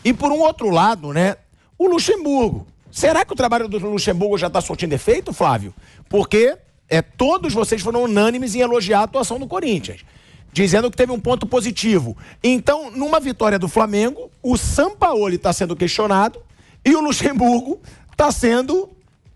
E por um outro lado, né, o Luxemburgo. Será que o trabalho do Luxemburgo já está surtindo efeito, Flávio? Porque todos vocês foram unânimes em elogiar a atuação do Corinthians, dizendo que teve um ponto positivo. Então, numa vitória do Flamengo, o Sampaoli está sendo questionado e o Luxemburgo está sendo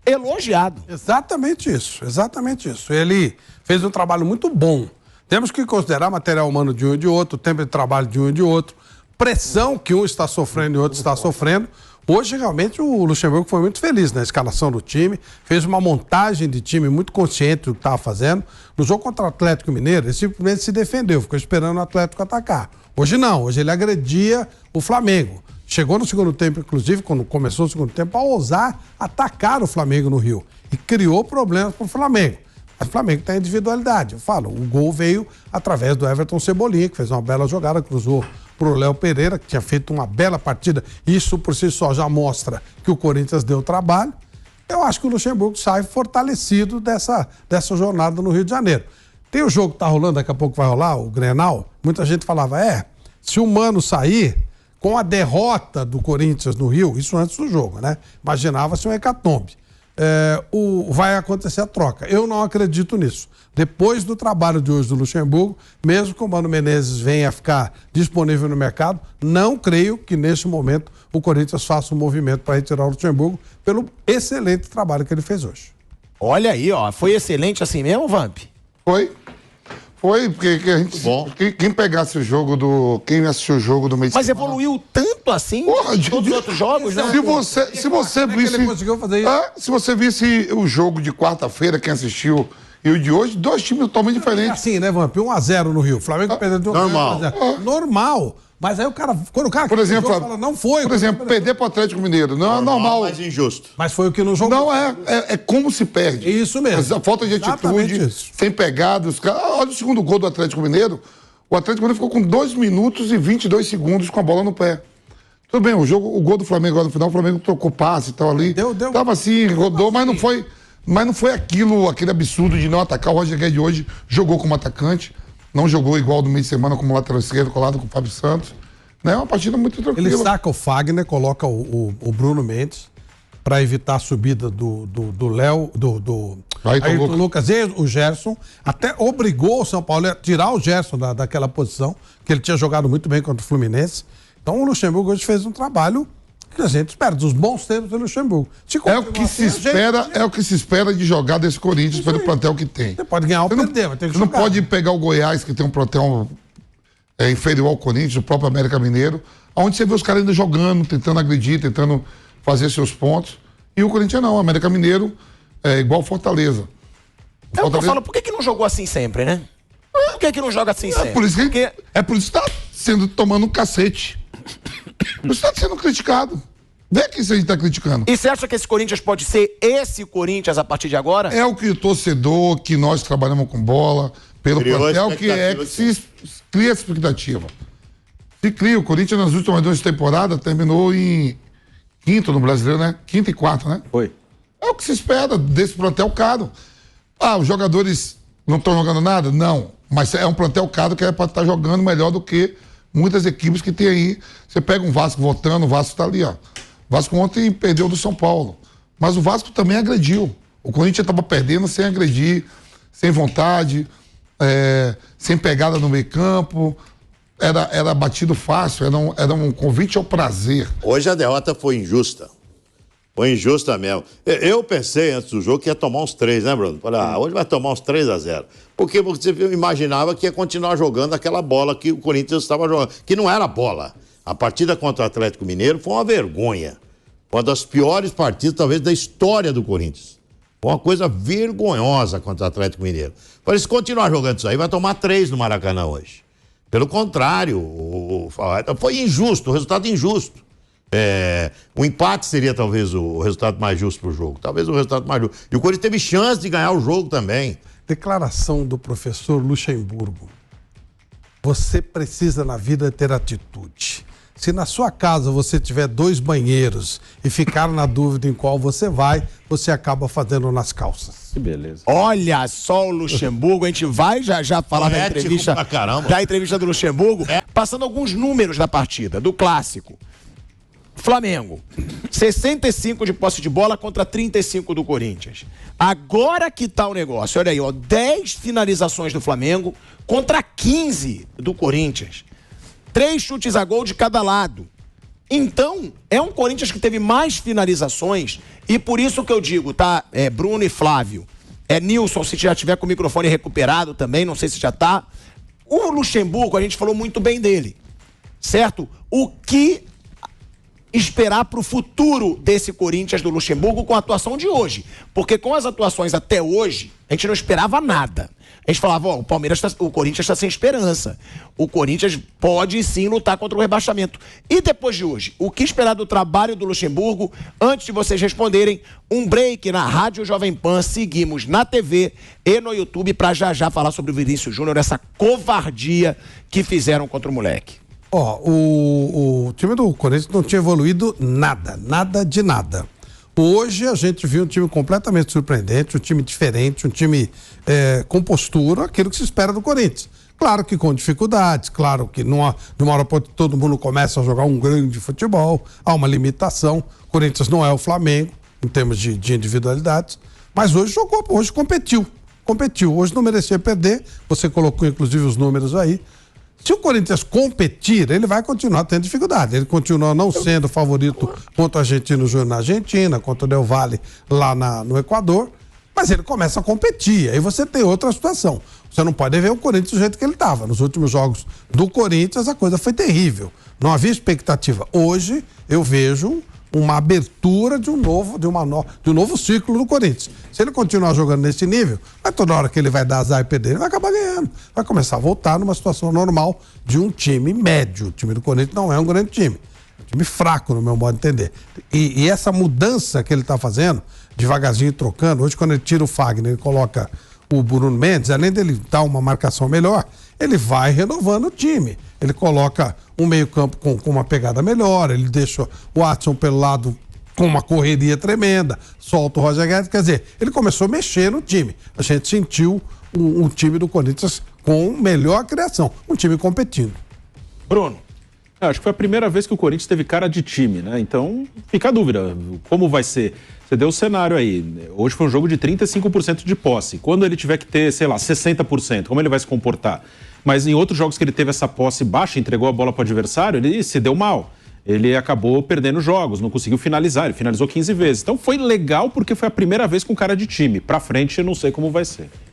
elogiado. Exatamente isso, exatamente isso. Ele fez um trabalho muito bom. Temos que considerar material humano de um e de outro, tempo de trabalho de um e de outro, pressão que um está sofrendo e o outro está sofrendo. Hoje, realmente, o Luxemburgo foi muito feliz na escalação do time, fez uma montagem de time muito consciente do que estava fazendo. No jogo contra o Atlético Mineiro, ele simplesmente se defendeu, ficou esperando o Atlético atacar. Hoje não, hoje ele agredia o Flamengo. Chegou no segundo tempo, inclusive, quando começou o segundo tempo, a ousar atacar o Flamengo no Rio. E criou problemas para o Flamengo. Mas o Flamengo tem individualidade. Eu falo, o gol veio através do Everton Cebolinha, que fez uma bela jogada, cruzou pro Léo Pereira, que tinha feito uma bela partida. Isso por si só já mostra que o Corinthians deu trabalho. Eu acho que o Luxemburgo sai fortalecido dessa jornada no Rio de Janeiro. Tem o jogo que tá rolando, daqui a pouco vai rolar, o Grenal. Muita gente falava, se o Mano sair, com a derrota do Corinthians no Rio, isso antes do jogo, né? Imaginava-se um hecatombe. Vai acontecer a troca. Eu não acredito nisso. Depois do trabalho de hoje do Luxemburgo, mesmo que o Mano Menezes venha a ficar disponível no mercado, não creio que neste momento o Corinthians faça um movimento para retirar o Luxemburgo pelo excelente trabalho que ele fez hoje. Olha aí, ó, foi excelente assim mesmo, Vamp? Foi, porque quem pegasse o jogo quem assistiu o jogo do mês de Mas semana... evoluiu tanto assim todos os outros jogos, né? Se você visse... ele conseguiu fazer isso? Se você visse o jogo de quarta-feira, quem assistiu, e o de hoje, dois times totalmente diferentes. Assim, né, Vamp? 1-0 no Rio. O Flamengo perdeu de 1-0. Normal. Normal. Mas aí quando o cara Por exemplo, fala, não foi. Por exemplo, perder pro Atlético Mineiro. Não é normal. Mas injusto. Mas foi o que não jogou. Não, é como se perde. Isso mesmo. A falta de atitude, sem pegada. Olha o segundo gol do Atlético Mineiro. O Atlético Mineiro ficou com 2 minutos e 22 segundos com a bola no pé. Tudo bem, o gol do Flamengo agora no final, o Flamengo trocou passe e tal ali. Tava assim, rodou, mas não foi aquele absurdo de não atacar. O Roger Guedes hoje jogou como atacante, não jogou igual do meio de semana como lateral esquerdo, colado com o Fábio Santos. É uma partida muito tranquila. Ele saca o Fagner, coloca o Bruno Mendes para evitar a subida do Léo, do Ayrton Lucas e o Gerson. Até obrigou o São Paulo a tirar o Gerson daquela posição, que ele tinha jogado muito bem contra o Fluminense. Então o Luxemburgo hoje fez um trabalho que a gente espera, dos bons tempos do Luxemburgo. É o que se espera de jogar desse Corinthians pelo plantel que tem. Você pode ganhar ou perder, mas tem que jogar. Você não pode pegar o Goiás, que tem um plantel inferior ao Corinthians, o próprio América Mineiro, onde você vê os caras ainda jogando, tentando agredir, tentando fazer seus pontos. E o Corinthians não, o América Mineiro é igual Fortaleza. É o que eu falo, por que não jogou assim sempre, né? Por que não joga assim sempre? Por isso que tá tomando um cacete. Por isso tá sendo criticado. Vê que isso a gente tá criticando. E você acha que esse Corinthians pode ser esse Corinthians a partir de agora? É o que o torcedor, que nós trabalhamos com bola, pelo plantel, que se cria essa expectativa. Se cria. O Corinthians nas últimas 2 temporadas terminou em quinto no Brasileiro, né? Quinto e quarto, né? Foi. É o que se espera desse plantel caro. Os jogadores não estão jogando nada? Não. Mas é um plantel caro que é para estar jogando melhor do que muitas equipes que tem aí. Você pega um Vasco voltando, o Vasco tá ali, ó. O Vasco ontem perdeu do São Paulo. Mas o Vasco também agrediu. O Corinthians estava perdendo sem agredir, sem vontade, sem pegada no meio campo. Era batido fácil, era um convite ao prazer. Hoje a derrota foi injusta. Foi injusta mesmo. Eu pensei antes do jogo que ia tomar uns 3, né, Bruno? Falei, hoje vai tomar uns 3-0. Porque você imaginava que ia continuar jogando aquela bola que o Corinthians estava jogando, que não era bola. A partida contra o Atlético Mineiro foi uma vergonha. Uma das piores partidas, talvez, da história do Corinthians. Foi uma coisa vergonhosa contra o Atlético Mineiro. Falei, se continuar jogando isso aí, vai tomar 3 no Maracanã hoje. Pelo contrário, foi injusto, o resultado injusto. O empate seria talvez o resultado mais justo para o jogo. Talvez o resultado mais justo. E o Corinthians teve chance de ganhar o jogo também. Declaração do professor Luxemburgo. Você precisa na vida ter atitude. Se na sua casa você tiver 2 banheiros e ficar na dúvida em qual você vai, você acaba fazendo nas calças. Que beleza. Olha só o Luxemburgo, a gente vai já falar da entrevista do Luxemburgo, passando alguns números da partida, do clássico. Flamengo, 65 de posse de bola contra 35 do Corinthians. Agora que tá o negócio, olha aí, ó, 10 finalizações do Flamengo contra 15 do Corinthians. 3 chutes a gol de cada lado. Então, é um Corinthians que teve mais finalizações e por isso que eu digo, tá, Bruno e Flávio, Nilson, se já tiver com o microfone recuperado também, não sei se já tá. O Luxemburgo, a gente falou muito bem dele, certo? O que esperar para o futuro desse Corinthians do Luxemburgo com a atuação de hoje? Porque com as atuações até hoje, a gente não esperava nada. A gente falava, ó, o Corinthians está sem esperança. O Corinthians pode sim lutar contra o rebaixamento. E depois de hoje, o que esperar do trabalho do Luxemburgo? Antes de vocês responderem, um break na Rádio Jovem Pan, seguimos na TV e no YouTube para já falar sobre o Vinícius Júnior, essa covardia que fizeram contra o moleque. Ó, o time do Corinthians não tinha evoluído nada de nada. Hoje a gente viu um time completamente surpreendente, um time diferente, um time com postura, aquilo que se espera do Corinthians. Claro que com dificuldades, claro que de uma hora para outra todo mundo começa a jogar um grande futebol, há uma limitação. O Corinthians não é o Flamengo em termos de individualidades, mas hoje jogou, hoje competiu, hoje não merecia perder, você colocou inclusive os números aí. Se o Corinthians competir, ele vai continuar tendo dificuldade. Ele continua não sendo favorito contra o Argentino Júnior na Argentina, contra o Del Valle lá no Equador, mas ele começa a competir. Aí você tem outra situação. Você não pode ver o Corinthians do jeito que ele estava. Nos últimos jogos do Corinthians, a coisa foi terrível. Não havia expectativa. Hoje, eu vejo uma abertura de um novo ciclo do Corinthians. Se ele continuar jogando nesse nível, mas toda hora que ele vai dar azar e perder, ele vai acabar ganhando. Vai começar a voltar numa situação normal de um time médio. O time do Corinthians não é um grande time. É um time fraco, no meu modo de entender. E essa mudança que ele está fazendo, devagarzinho trocando, hoje quando ele tira o Fagner, ele coloca o Bruno Mendes, além dele dar uma marcação melhor, ele vai renovando o time. Ele coloca um meio-campo com uma pegada melhor, ele deixa o Watson pelo lado com uma correria tremenda, solta o Roger Guedes, quer dizer, ele começou a mexer no time. A gente sentiu um time do Corinthians com melhor criação, um time competindo. Bruno. Acho que foi a primeira vez que o Corinthians teve cara de time, né? Então, fica a dúvida, como vai ser? Você deu o cenário aí, hoje foi um jogo de 35% de posse. Quando ele tiver que ter, sei lá, 60%, como ele vai se comportar? Mas em outros jogos que ele teve essa posse baixa, entregou a bola para o adversário, ele se deu mal. Ele acabou perdendo jogos, não conseguiu finalizar, ele finalizou 15 vezes. Então foi legal porque foi a primeira vez com cara de time. Pra frente eu não sei como vai ser.